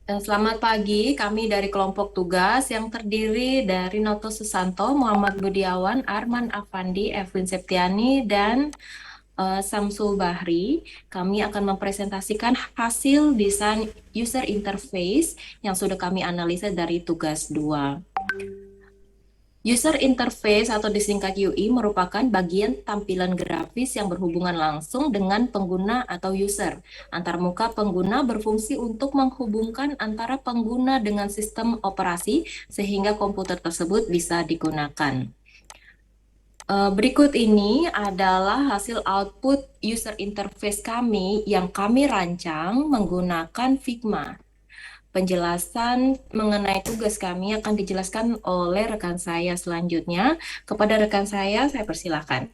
Selamat pagi, kami dari kelompok tugas yang terdiri dari Noto Susanto, Muhammad Budiawan, Arman Afandi, Evelyn Septiani, dan Samsul Bahri. Kami akan mempresentasikan hasil desain user interface yang sudah kami analisa dari tugas 2. User interface atau disingkat UI merupakan bagian tampilan grafis yang berhubungan langsung dengan pengguna atau user. Antarmuka pengguna berfungsi untuk menghubungkan antara pengguna dengan sistem operasi sehingga komputer tersebut bisa digunakan. Berikut ini adalah hasil output user interface kami yang kami rancang menggunakan Figma. Penjelasan mengenai tugas kami akan dijelaskan oleh rekan saya selanjutnya. Kepada rekan saya persilakan.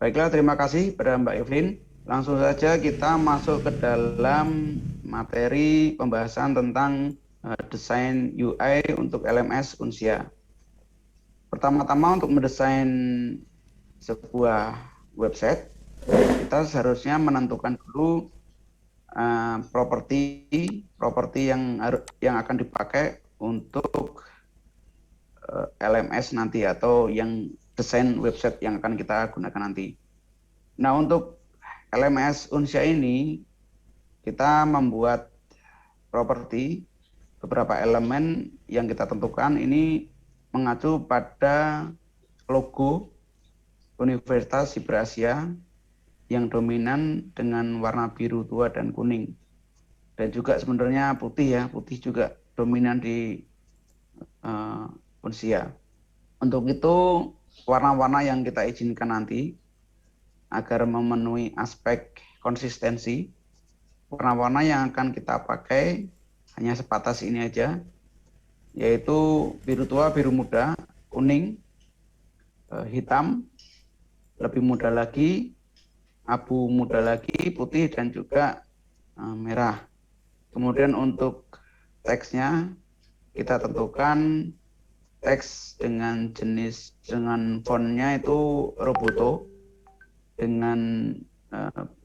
Baiklah, terima kasih pada Mbak Evelyn. Langsung saja kita masuk ke dalam materi pembahasan tentang desain UI untuk LMS Unsia. Pertama-tama untuk mendesain sebuah website, kita seharusnya menentukan dulu properti yang akan dipakai untuk LMS nanti atau yang desain website yang akan kita gunakan nanti. Nah, untuk LMS Unsia ini kita membuat properti beberapa elemen yang kita tentukan ini mengacu pada logo Universitas Siberasia yang dominan dengan warna biru tua dan kuning. Dan juga sebenarnya putih ya, putih juga dominan di Unsia. Untuk itu warna-warna yang kita izinkan nanti agar memenuhi aspek konsistensi, warna-warna yang akan kita pakai hanya sebatas ini aja, yaitu biru tua, biru muda, kuning, hitam, lebih muda lagi, abu muda lagi, putih, dan juga merah. Kemudian untuk teksnya kita tentukan teks dengan fontnya itu Roboto dengan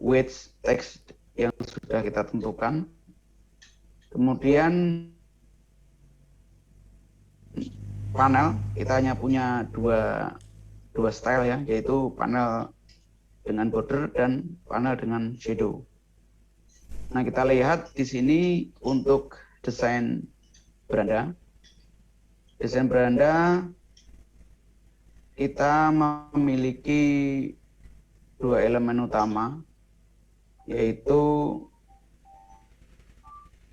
weight text yang sudah kita tentukan. Kemudian panel kita hanya punya dua style ya, yaitu panel dengan border dan panel dengan shadow. Nah, kita lihat di sini untuk desain beranda. Desain beranda kita memiliki dua elemen utama, yaitu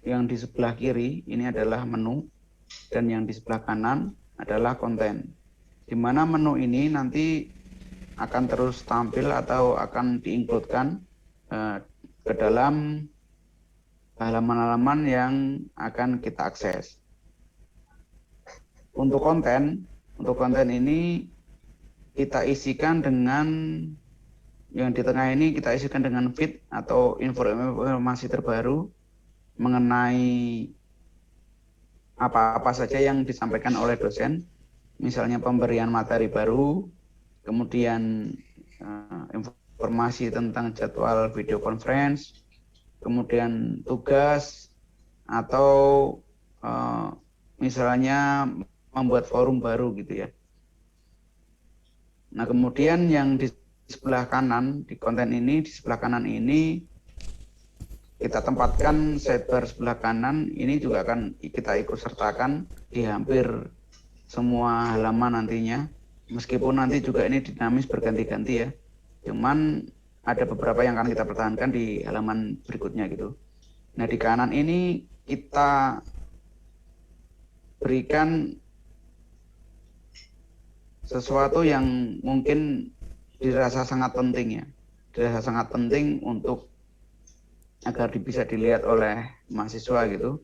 yang di sebelah kiri ini adalah menu dan yang di sebelah kanan adalah konten. Di mana menu ini nanti akan terus tampil atau akan diinkludkan ke dalam halaman-halaman yang akan kita akses. Untuk konten ini kita isikan dengan yang di tengah ini kita isikan dengan feed atau informasi terbaru mengenai apa-apa saja yang disampaikan oleh dosen, misalnya pemberian materi baru, kemudian informasi tentang jadwal video conference, kemudian tugas, atau misalnya membuat forum baru gitu ya. Nah, kemudian yang di sebelah kanan, di konten ini, di sebelah kanan ini kita tempatkan sidebar sebelah kanan, ini juga akan kita ikut sertakan di hampir semua halaman nantinya. Meskipun nanti juga ini dinamis berganti-ganti ya. Cuman ada beberapa yang akan kita pertahankan di halaman berikutnya gitu. Nah, di kanan ini kita berikan sesuatu yang mungkin dirasa sangat penting ya. Dirasa sangat penting untuk agar bisa dilihat oleh mahasiswa gitu.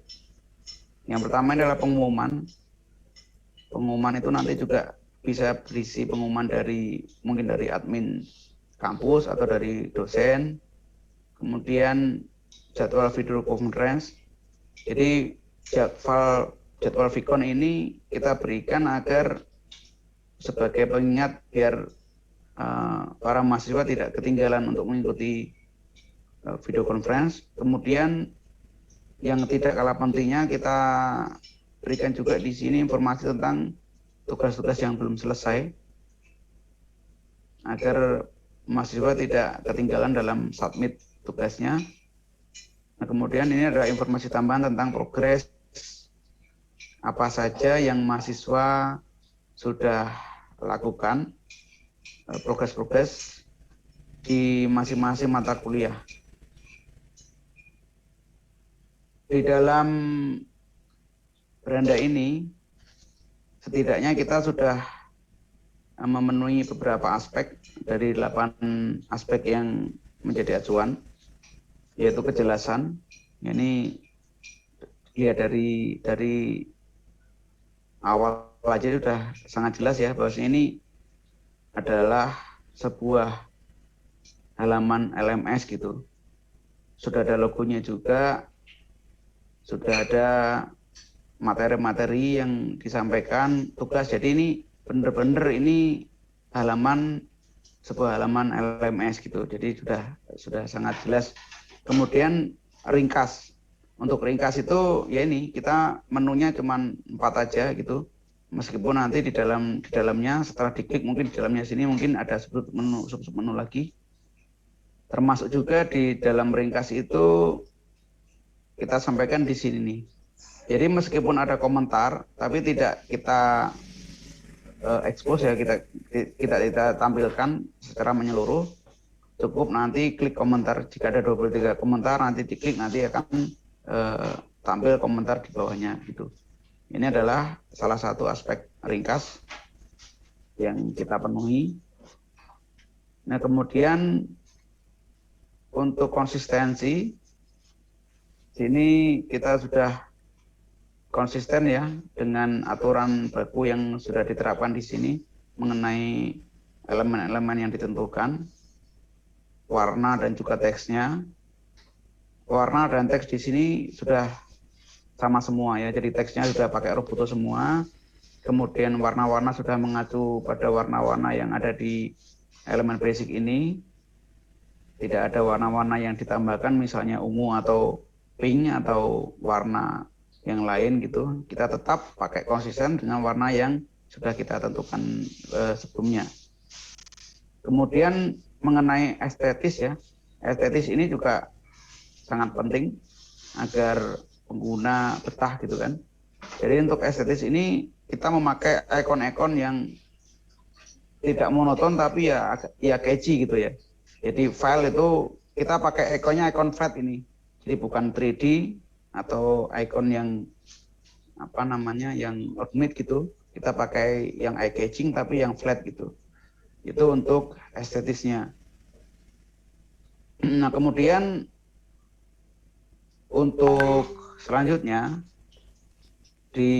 Yang pertama adalah pengumuman. Pengumuman itu nanti juga bisa berisi pengumuman dari mungkin dari admin kampus atau dari dosen. Kemudian jadwal video conference. Jadi jadwal Vicon ini kita berikan agar sebagai pengingat biar para mahasiswa tidak ketinggalan untuk mengikuti video conference. Kemudian yang tidak kalah pentingnya kita berikan juga di sini informasi tentang tugas-tugas yang belum selesai agar mahasiswa tidak ketinggalan dalam submit tugasnya. Nah, kemudian ini ada informasi tambahan tentang progres apa saja yang mahasiswa sudah lakukan, progres-progres di masing-masing mata kuliah. Di dalam beranda ini, setidaknya kita sudah memenuhi beberapa aspek dari 8 aspek yang menjadi acuan, yaitu kejelasan. Ini lihat dari awal aja sudah sangat jelas ya, bahwasanya ini adalah sebuah halaman LMS gitu. Sudah ada logonya juga, sudah ada materi-materi yang disampaikan, tugas. Jadi ini benar-benar ini sebuah halaman LMS gitu. Jadi sudah sangat jelas. Kemudian ringkas. Untuk ringkas itu ya ini kita menunya cuma 4 aja gitu. Meskipun nanti di dalamnya setelah diklik mungkin di dalamnya sini mungkin ada sub menu lagi. Termasuk juga di dalam ringkas itu kita sampaikan di sini nih. Jadi meskipun ada komentar tapi tidak kita expose ya, kita tampilkan secara menyeluruh. Cukup nanti klik komentar, jika ada 23 komentar nanti diklik, nanti akan tampil komentar di bawahnya gitu. Ini adalah salah satu aspek ringkas yang kita penuhi. Nah, kemudian untuk konsistensi, sini kita sudah konsisten ya dengan aturan baku yang sudah diterapkan di sini mengenai elemen-elemen yang ditentukan, warna dan juga teksnya. Warna dan teks di sini sudah sama semua ya, jadi teksnya sudah pakai Roboto semua. Kemudian warna-warna sudah mengacu pada warna-warna yang ada di elemen basic ini. Tidak ada warna-warna yang ditambahkan, misalnya ungu atau pink atau warna yang lain gitu. Kita tetap pakai konsisten dengan warna yang sudah kita tentukan sebelumnya. Kemudian mengenai estetis ya, estetis ini juga sangat penting agar pengguna betah gitu kan. Jadi untuk estetis ini kita memakai ikon-ikon yang tidak monoton tapi ya catchy gitu ya. Jadi file itu kita pakai ikonnya ikon flat ini. Jadi bukan 3D atau ikon yang apa namanya yang ornate gitu. Kita pakai yang eye catching tapi yang flat gitu. Itu untuk estetisnya. Nah, kemudian untuk selanjutnya di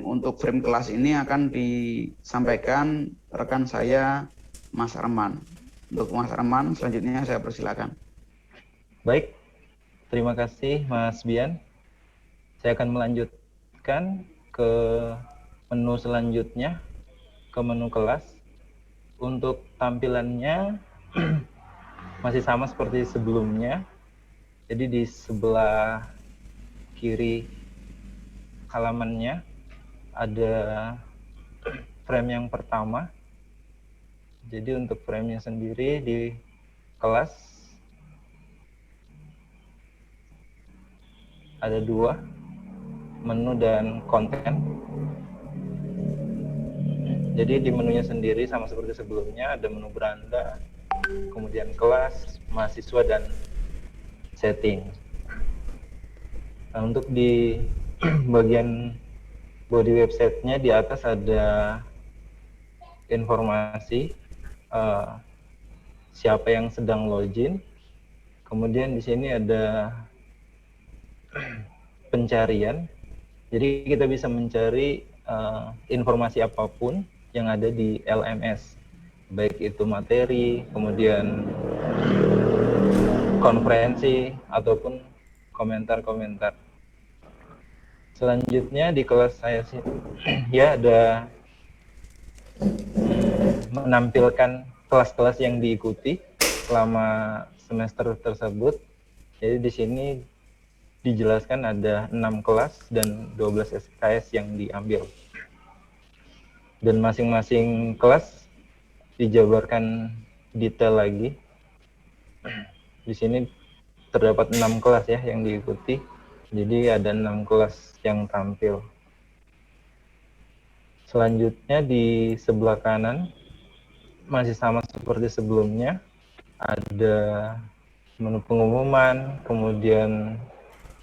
untuk frame kelas ini akan disampaikan rekan saya Mas Arman. Untuk Mas Arman selanjutnya saya persilakan. Baik, terima kasih Mas Bian. Saya akan melanjutkan ke menu selanjutnya, ke menu kelas. Untuk tampilannya masih sama seperti sebelumnya. Jadi di sebelah kiri halamannya ada frame yang pertama. Jadi untuk frame-nya sendiri di kelas ada 2, menu dan konten. Jadi di menunya sendiri sama seperti sebelumnya, ada menu beranda, kemudian kelas, mahasiswa, dan setting. Nah, untuk di bagian body website-nya di atas ada informasi siapa yang sedang login. Kemudian di sini ada pencarian. Jadi kita bisa mencari informasi apapun yang ada di LMS, baik itu materi, kemudian konferensi, ataupun komentar-komentar. Selanjutnya di kelas saya sih ya ada menampilkan kelas-kelas yang diikuti. selama semester tersebut. Jadi di sini dijelaskan ada 6 kelas dan 12 SKS yang diambil. Dan masing-masing kelas dijabarkan detail lagi. Di sini terdapat 6 kelas ya yang diikuti. Jadi ada 6 kelas yang tampil. Selanjutnya di sebelah kanan masih sama seperti sebelumnya. Ada menu pengumuman, kemudian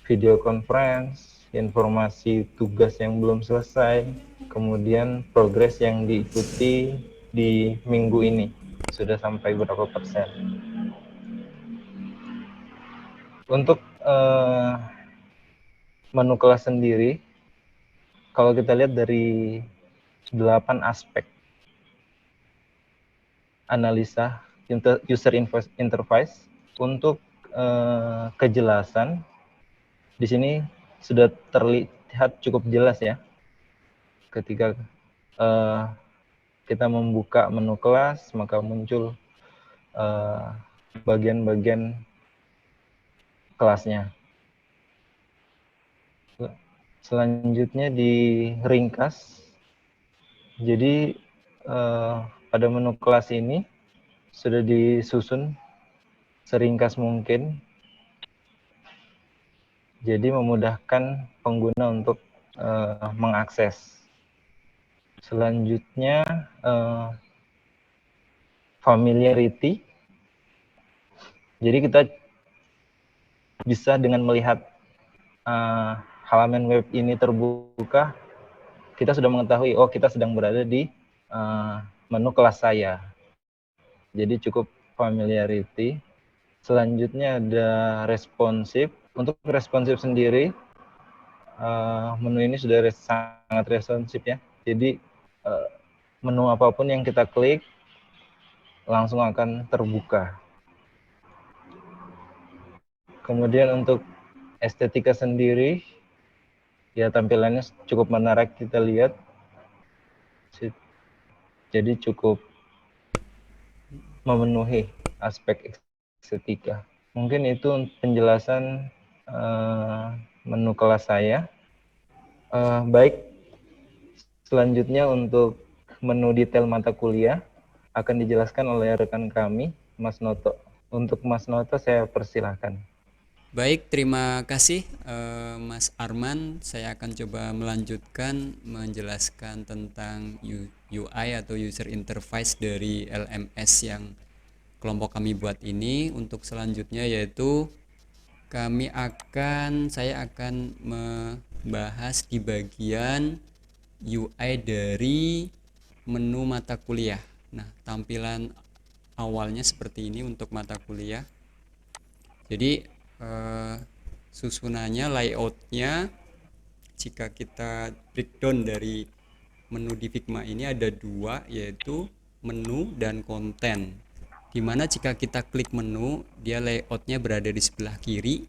video conference, informasi tugas yang belum selesai, kemudian progres yang diikuti di minggu ini sudah sampai berapa persen. Untuk menu kelas sendiri, kalau kita lihat dari 8 aspek analisa user interface, untuk kejelasan di sini sudah terlihat cukup jelas ya. Ketika kita membuka menu kelas, maka muncul bagian-bagian kelasnya. Selanjutnya di ringkas. Jadi pada menu kelas ini sudah disusun seringkas mungkin. Jadi memudahkan pengguna untuk mengakses. Selanjutnya familiarity. Jadi kita bisa dengan melihat halaman web ini terbuka, kita sudah mengetahui, oh kita sedang berada di menu kelas saya. Jadi cukup familiarity. Selanjutnya ada responsive. Untuk responsive sendiri, menu ini sudah sangat responsif ya. Jadi menu apapun yang kita klik langsung akan terbuka. Kemudian untuk estetika sendiri, ya tampilannya cukup menarik kita lihat. Jadi cukup memenuhi aspek estetika. Mungkin itu penjelasan menu kelas saya. Baik, selanjutnya untuk menu detail mata kuliah akan dijelaskan oleh rekan kami, Mas Noto. Untuk Mas Noto saya persilahkan. Baik, terima kasih Mas Arman. Saya akan coba melanjutkan menjelaskan tentang UI atau user interface dari LMS yang kelompok kami buat ini. Untuk selanjutnya yaitu saya akan membahas di bagian UI dari menu mata kuliah. Nah, tampilan awalnya seperti ini untuk mata kuliah. Jadi susunannya, layoutnya, jika kita breakdown dari menu di Figma ini ada dua, yaitu menu dan konten. Dimana jika kita klik menu, dia layoutnya berada di sebelah kiri,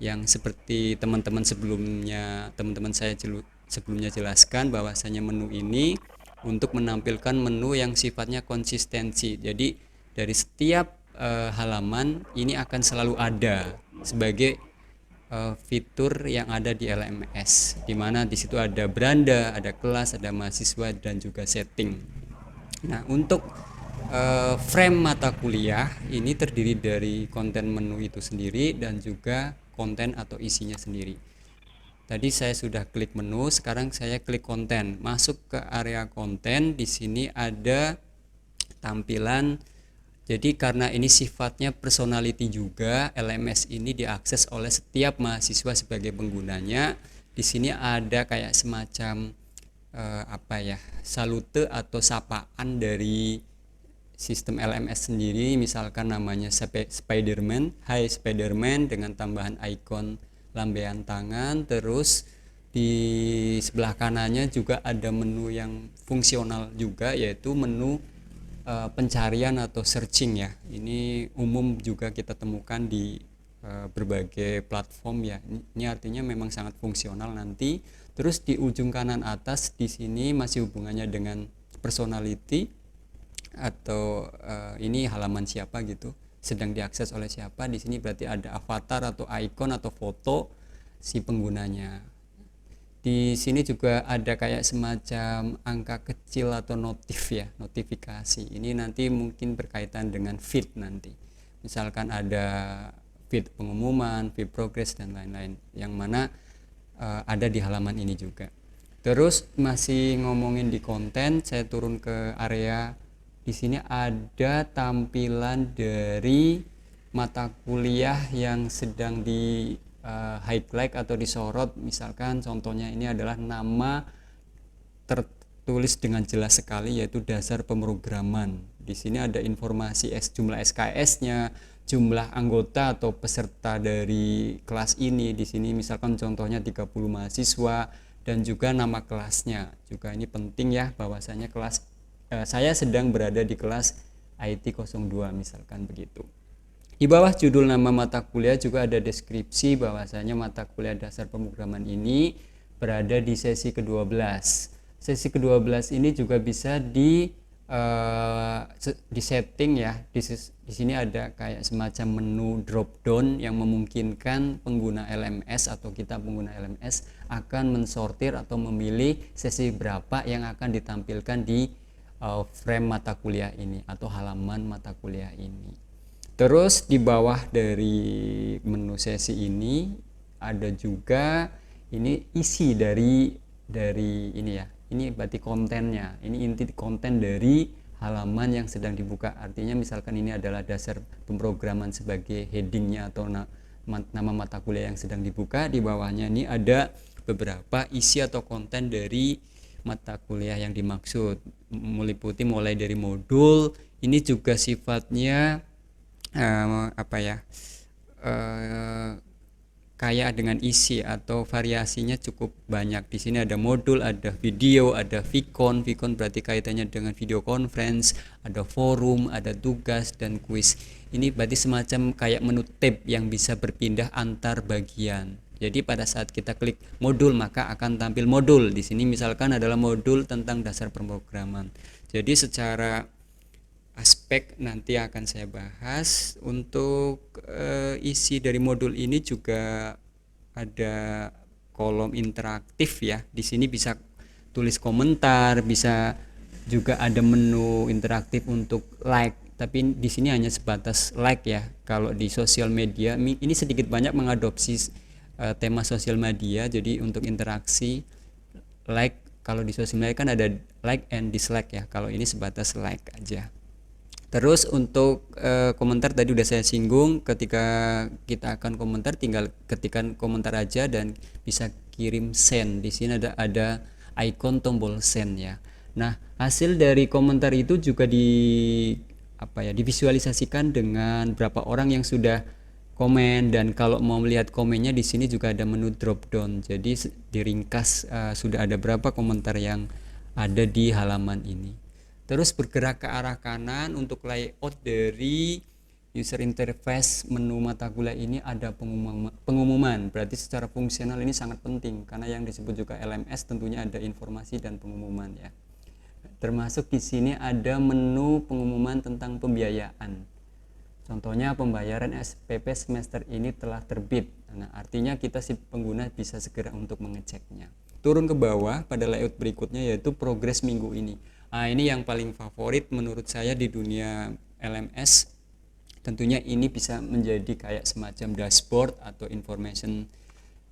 yang seperti teman-teman saya sebelumnya jelaskan, bahwasanya menu ini untuk menampilkan menu yang sifatnya konsistensi. Jadi dari setiap halaman ini akan selalu ada sebagai fitur yang ada di LMS, di mana di situ ada beranda, ada kelas, ada mahasiswa, dan juga setting. Nah, untuk frame mata kuliah ini terdiri dari konten menu itu sendiri dan juga konten atau isinya sendiri. Tadi saya sudah klik menu, sekarang saya klik konten. Masuk ke area konten, di sini ada tampilan. Jadi karena ini sifatnya personality juga, LMS ini diakses oleh setiap mahasiswa sebagai penggunanya. Di sini ada kayak semacam salute atau sapaan dari sistem LMS sendiri, misalkan namanya Spiderman, Hai Spiderman, dengan tambahan ikon lambaian tangan. Terus di sebelah kanannya juga ada menu yang fungsional juga, yaitu menu pencarian atau searching ya. Ini umum juga kita temukan di berbagai platform ya. Ini artinya memang sangat fungsional nanti. Terus di ujung kanan atas di sini masih hubungannya dengan personality atau ini halaman siapa gitu. sedang diakses oleh siapa. Di sini berarti ada avatar atau icon atau foto si penggunanya. Di sini juga ada kayak semacam angka kecil atau notif ya, notifikasi. Ini nanti mungkin berkaitan dengan feed nanti. Misalkan ada feed pengumuman, feed progress dan lain-lain, yang mana ada di halaman ini juga. Terus masih ngomongin di konten, saya turun ke area. Di sini ada tampilan dari mata kuliah yang sedang di highlight atau disorot. Misalkan contohnya ini adalah nama tertulis dengan jelas sekali, yaitu dasar pemrograman. Di sini ada informasi jumlah SKS-nya, jumlah anggota atau peserta dari kelas ini. Di sini misalkan contohnya 30 mahasiswa dan juga nama kelasnya. Juga ini penting ya, bahwasanya kelas saya sedang berada di kelas IT 02 misalkan begitu. Di bawah judul nama mata kuliah juga ada deskripsi bahwasanya mata kuliah dasar pemrograman ini berada di sesi ke-12. Sesi ke-12 ini juga bisa di setting ya. Di sini ada kayak semacam menu drop down yang memungkinkan pengguna LMS atau kita pengguna LMS akan mensortir atau memilih sesi berapa yang akan ditampilkan di frame mata kuliah ini atau halaman mata kuliah ini. Terus di bawah dari menu sesi ini ada juga ini isi dari ini ya. Ini berarti kontennya. Ini inti konten dari halaman yang sedang dibuka. Artinya misalkan ini adalah dasar pemrograman sebagai headingnya atau nama mata kuliah yang sedang dibuka. Di bawahnya ini ada beberapa isi atau konten dari mata kuliah yang dimaksud. Meliputi mulai dari modul. Ini juga sifatnya kayak dengan isi atau variasinya cukup banyak. Di sini ada modul, ada video, ada Vicon. Vicon berarti kaitannya dengan video conference, ada forum, ada tugas dan kuis. Ini berarti semacam kayak menu tab yang bisa berpindah antar bagian. Jadi pada saat kita klik modul maka akan tampil modul. Di sini misalkan adalah modul tentang dasar pemrograman. Jadi secara aspek nanti akan saya bahas. Untuk isi dari modul ini juga ada kolom interaktif ya. Di sini bisa tulis komentar, bisa juga ada menu interaktif untuk like. Tapi di sini hanya sebatas like ya. Kalau di sosial media ini sedikit banyak mengadopsi tema sosial media. Jadi untuk interaksi like, kalau di sosial media kan ada like and dislike ya. Kalau ini sebatas like aja. Terus untuk komentar tadi udah saya singgung, ketika kita akan komentar tinggal ketikkan komentar aja dan bisa kirim send. Di sini ada icon tombol send ya. Nah, hasil dari komentar itu juga divisualisasikan dengan berapa orang yang sudah komen, dan kalau mau melihat komennya di sini juga ada menu drop down. Jadi diringkas sudah ada berapa komentar yang ada di halaman ini. Terus bergerak ke arah kanan untuk layout dari user interface menu mata kuliah ini ada pengumuman. Berarti secara fungsional ini sangat penting karena yang disebut juga LMS tentunya ada informasi dan pengumuman ya. Termasuk di sini ada menu pengumuman tentang pembiayaan. Contohnya pembayaran SPP semester ini telah terbit. Nah, artinya kita si pengguna bisa segera untuk mengeceknya. Turun ke bawah pada layout berikutnya yaitu progres minggu ini. Nah, ini yang paling favorit menurut saya di dunia LMS. Tentunya ini bisa menjadi kayak semacam dashboard atau information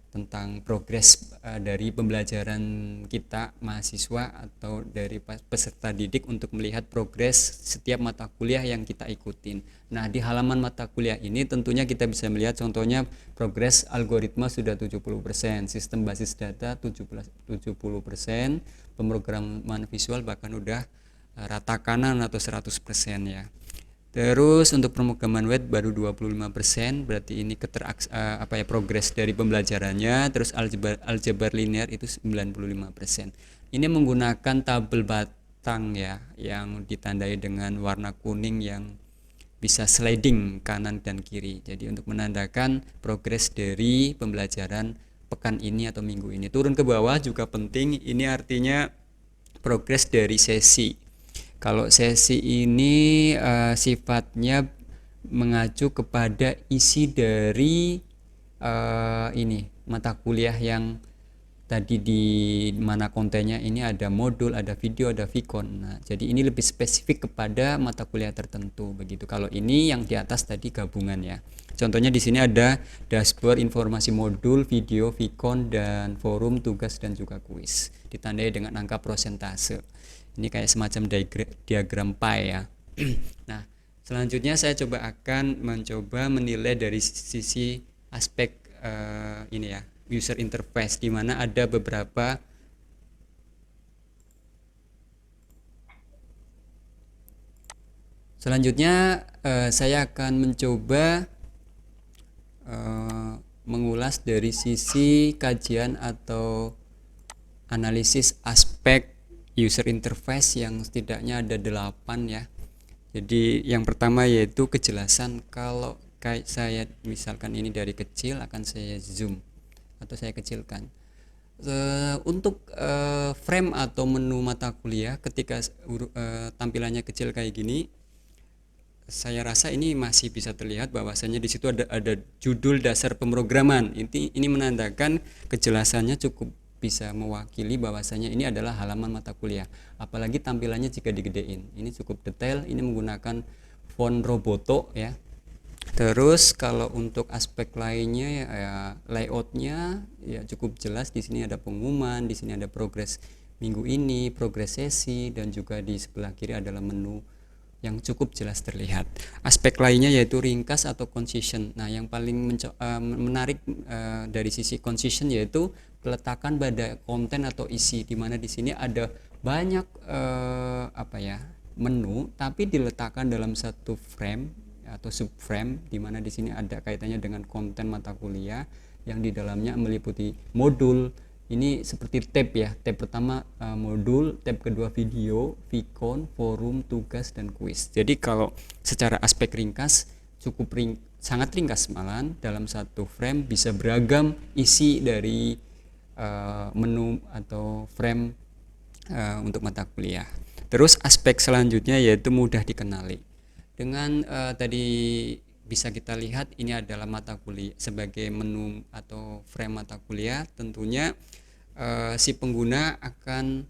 tentang progres dari pembelajaran kita mahasiswa atau dari peserta didik untuk melihat progres setiap mata kuliah yang kita ikutin. Nah, di halaman mata kuliah ini tentunya kita bisa melihat contohnya progres algoritma sudah 70%, sistem basis data 70%, pemrograman visual bahkan udah rata kanan atau 100% ya. Terus untuk pemrograman web baru 25%, berarti ini progres dari pembelajarannya. Terus aljabar linear itu 95%. Ini menggunakan tabel batang ya, yang ditandai dengan warna kuning yang bisa sliding kanan dan kiri. Jadi untuk menandakan progres dari pembelajaran pekan ini atau minggu ini. Turun ke bawah juga penting, ini artinya progres dari sesi. Kalau sesi ini sifatnya mengacu kepada isi dari ini mata kuliah yang tadi, di mana kontennya ini ada modul, ada video, ada Vicon. Nah, jadi ini lebih spesifik kepada mata kuliah tertentu begitu. Kalau ini yang di atas tadi gabungan ya. Contohnya di sini ada dashboard informasi modul, video, Vicon, dan forum, tugas, dan juga kuis. Ditandai dengan angka prosentase. Ini kayak semacam diagram pie ya. Nah, selanjutnya saya akan mencoba menilai dari sisi aspek ini ya, user interface, di mana ada beberapa selanjutnya saya akan mencoba mengulas dari sisi kajian atau analisis aspek user interface yang setidaknya ada 8 ya. Jadi yang pertama yaitu kejelasan. Kalau kayak saya misalkan ini dari kecil, akan saya zoom atau saya kecilkan. Untuk frame atau menu mata kuliah, ketika tampilannya kecil kayak gini, saya rasa ini masih bisa terlihat bahwasanya di situ ada judul dasar pemrograman. Ini menandakan kejelasannya cukup bisa mewakili bahwasanya ini adalah halaman mata kuliah. Apalagi tampilannya jika digedein, ini cukup detail. Ini menggunakan font Roboto ya. Terus kalau untuk aspek lainnya ya, layoutnya ya cukup jelas. Di sini ada pengumuman, di sini ada progres minggu ini, progres sesi, dan juga di sebelah kiri adalah menu yang cukup jelas terlihat. Aspek lainnya yaitu ringkas atau concision. Nah, yang paling menarik dari sisi concision yaitu peletakan pada konten atau isi, di mana di sini ada banyak menu, tapi diletakkan dalam satu frame atau subframe, di mana di sini ada kaitannya dengan konten mata kuliah yang di dalamnya meliputi modul. Ini seperti tab ya, tab pertama modul, tab kedua video, Vicon, forum, tugas, dan kuis. Jadi kalau secara aspek ringkas cukup sangat ringkas, malahan dalam satu frame bisa beragam isi dari menu atau frame untuk mata kuliah. Terus aspek selanjutnya yaitu mudah dikenali. Dengan tadi bisa kita lihat ini adalah mata kuliah sebagai menu atau frame mata kuliah. Tentunya si pengguna akan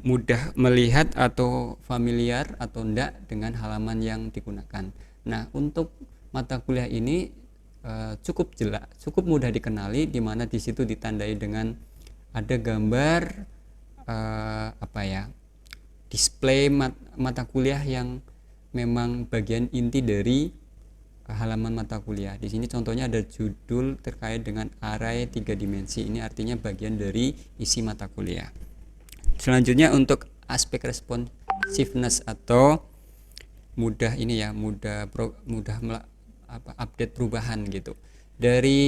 mudah melihat atau familiar atau enggak dengan halaman yang digunakan. Nah, untuk mata kuliah ini cukup jelas, cukup mudah dikenali, di mana di situ ditandai dengan ada gambar display mata kuliah yang memang bagian inti dari halaman mata kuliah. Di sini contohnya ada judul terkait dengan array 3 dimensi. Ini artinya bagian dari isi mata kuliah. Selanjutnya untuk aspek responsiveness atau mudah update perubahan gitu. Dari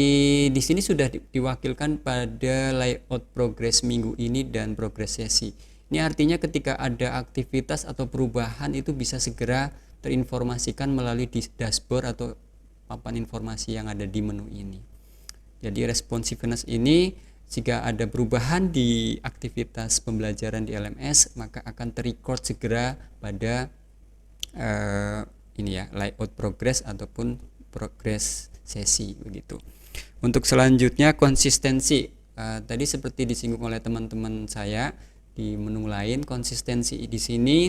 di sini sudah diwakilkan pada layout progres minggu ini dan progres sesi. Ini artinya ketika ada aktivitas atau perubahan itu bisa segera terinformasikan melalui dashboard atau papan informasi yang ada di menu ini. Jadi responsiveness ini jika ada perubahan di aktivitas pembelajaran di LMS, maka akan terrecord segera pada layout progress ataupun progress sesi begitu. Untuk selanjutnya konsistensi. Tadi seperti disinggung oleh teman-teman saya di menu lain, konsistensi di sini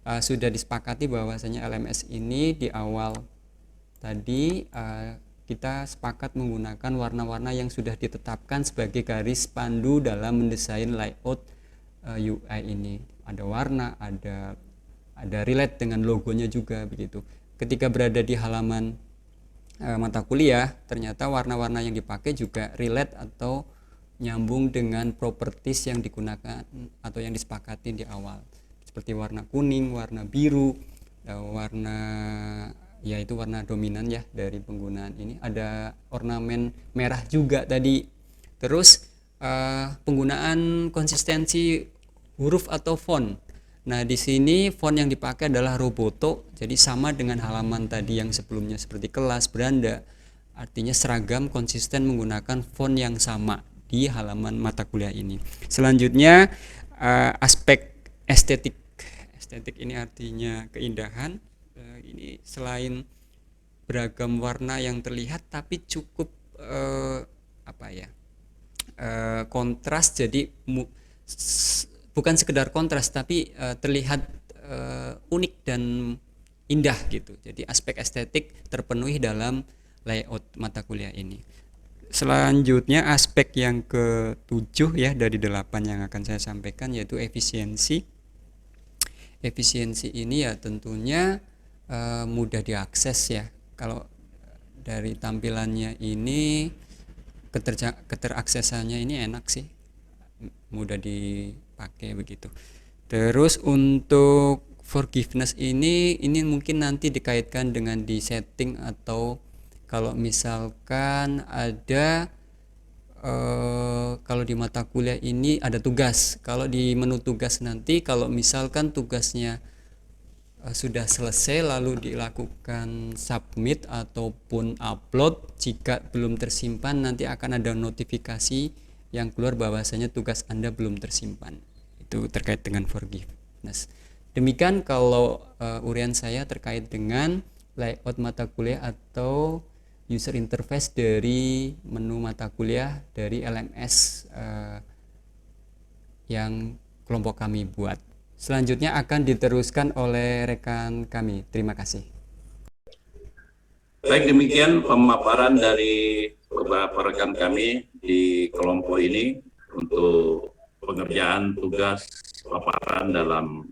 sudah disepakati bahwasanya LMS ini di awal tadi kita sepakat menggunakan warna-warna yang sudah ditetapkan sebagai garis pandu dalam mendesain layout UI ini. Ada warna, ada relate dengan logonya juga begitu. Ketika berada di halaman mata kuliah, ternyata warna-warna yang dipakai juga relate atau nyambung dengan properties yang digunakan atau yang disepakati di awal, seperti warna kuning, warna biru, yaitu warna dominan ya dari penggunaan ini. Ada ornamen merah juga tadi. Terus penggunaan konsistensi huruf atau font. Nah, di sini font yang dipakai adalah Roboto, jadi sama dengan halaman tadi yang sebelumnya seperti kelas, beranda. Artinya seragam, konsisten menggunakan font yang sama di halaman mata kuliah ini. Selanjutnya aspek estetik. Estetik ini artinya keindahan. Ini selain beragam warna yang terlihat tapi cukup apa ya, kontras, jadi bukan sekedar kontras tapi terlihat unik dan indah gitu. Jadi aspek estetik terpenuhi dalam layout mata kuliah ini. Selanjutnya aspek yang ke-7 ya dari 8 yang akan saya sampaikan, yaitu efisiensi. Efisiensi ini ya tentunya mudah diakses ya. Kalau dari tampilannya ini keteraksesannya ini enak sih, mudah dipakai begitu. Terus untuk forgiveness ini mungkin nanti dikaitkan dengan di setting, atau kalau misalkan ada kalau di mata kuliah ini ada tugas. Kalau di menu tugas nanti, kalau misalkan tugasnya sudah selesai lalu dilakukan submit ataupun upload, jika belum tersimpan nanti akan ada notifikasi yang keluar bahwasanya tugas Anda belum tersimpan. Itu terkait dengan forgiveness. Demikian kalau uraian saya terkait dengan layout mata kuliah atau user interface dari menu mata kuliah dari LMS yang kelompok kami buat. Selanjutnya akan diteruskan oleh rekan kami. Terima kasih. Baik, demikian pemaparan dari beberapa rekan kami di kelompok ini untuk pengerjaan tugas paparan dalam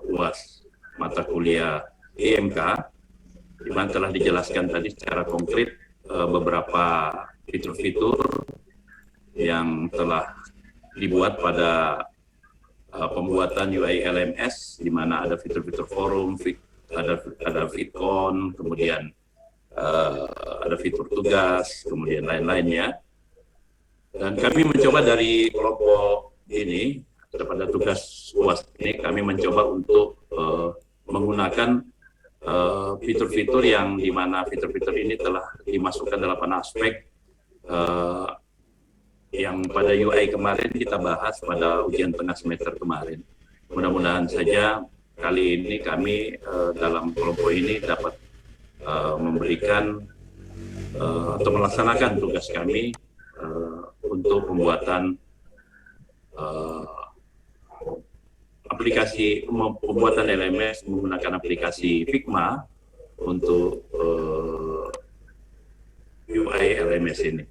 UAS mata kuliah IMK, di mana telah dijelaskan tadi secara konkret beberapa fitur-fitur yang telah dibuat pada pembuatan UI LMS, di mana ada fitur-fitur forum, ada VidCon, kemudian ada fitur tugas, kemudian lain-lainnya. Dan kami mencoba dari kelompok ini, pada tugas UAS ini, kami mencoba untuk menggunakan fitur-fitur yang di mana fitur-fitur ini telah dimasukkan dalam aspek yang pada UI kemarin kita bahas pada ujian tengah semester kemarin. Mudah-mudahan saja kali ini kami dalam kelompok ini dapat memberikan atau melaksanakan tugas kami untuk pembuatan aplikasi, pembuatan LMS menggunakan aplikasi Figma untuk UI LMS ini.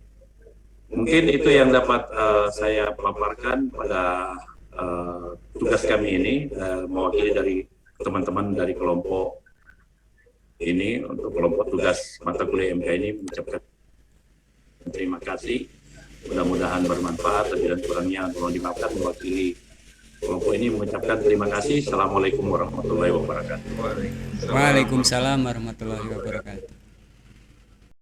Mungkin itu yang dapat saya paparkan pada tugas kami ini, mewakili dari teman-teman dari kelompok ini. Untuk kelompok tugas mata kuliah MK ini mengucapkan terima kasih. Mudah-mudahan bermanfaat, lebih dan kurangnya tolong dimaafkan. Mewakili kelompok ini mengucapkan terima kasih. Assalamualaikum warahmatullahi wabarakatuh. Waalaikumsalam warahmatullahi wabarakatuh.